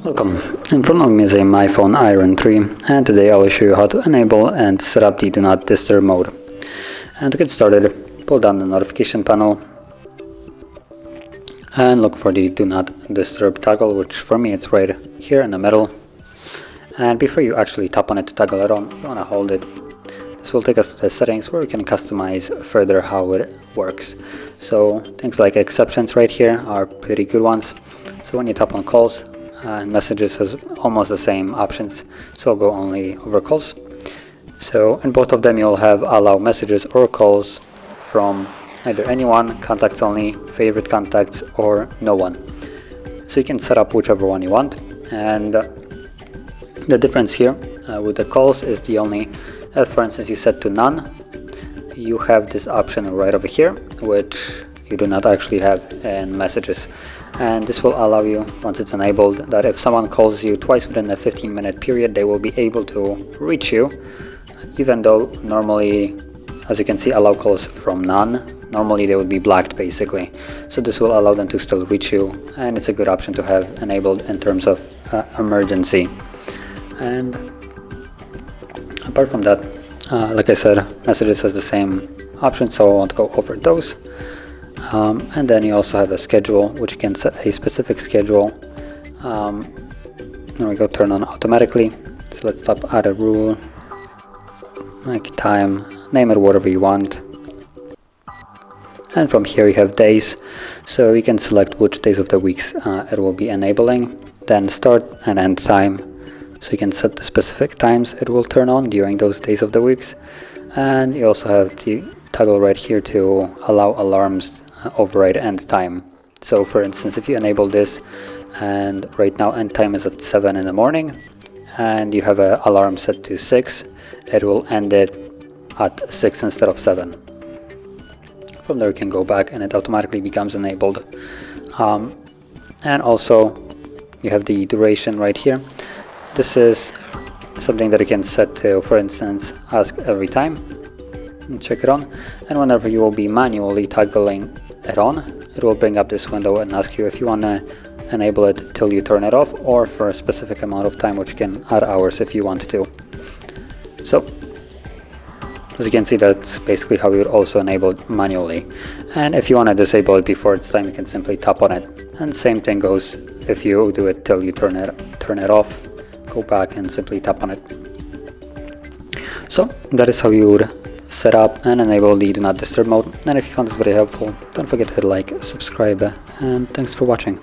Welcome, in front of me is a myPhone Iron 3, and today I will show you how to enable and set up the Do Not Disturb mode. And to get started, pull down the notification panel and look for the Do Not Disturb toggle, which for me it's right here in the middle. And before you actually tap on it to toggle it on, you want to hold it. This will take us to the settings where we can customize further how it works. So things like exceptions right here are pretty good ones. So when you tap on calls, and messages has almost the same options, so I'll go only over calls. So in both of them you'll have allow messages or calls from either anyone, contacts only, favorite contacts, or no one. So you can set up whichever one you want. And the difference here with the calls is the only, for instance, you set to none, you have this option right over here, which you do not actually have in messages. And this will allow you, once it's enabled, that if someone calls you twice within a 15-minute period, they will be able to reach you, even though normally, as you can see, allow calls from none, normally they would be blacked basically. So this will allow them to still reach you, and it's a good option to have enabled in terms of emergency. And apart from that, like I said, messages has the same option, so I won't go over those. And then you also have a schedule, which you can set a specific schedule. There we go, turn on automatically. So let's tap add a rule, like time, name it whatever you want. And from here you have days, so you can select which days of the weeks it will be enabling. Then start and end time, so you can set the specific times it will turn on during those days of the weeks. And you also have the toggle right here to allow alarms override end time. So for instance, if you enable this and right now end time is at 7 in the morning and you have an alarm set to 6, it will end it at 6 instead of 7. From there you can go back and it automatically becomes enabled. And also you have the duration right here. This is something that you can set to, for instance, ask every time and check it on, and whenever you will be manually toggling it on, it will bring up this window and ask you if you want to enable it till you turn it off, or for a specific amount of time, which you can add hours if you want to. So as you can see, that's basically how you would also enable it manually. And if you want to disable it before it's time, you can simply tap on it. And same thing goes if you do it till you turn it off, go back and simply tap on it. So that is how you would set up and enable the Do Not Disturb mode. And if you found this very helpful, don't forget to hit like, subscribe, and thanks for watching.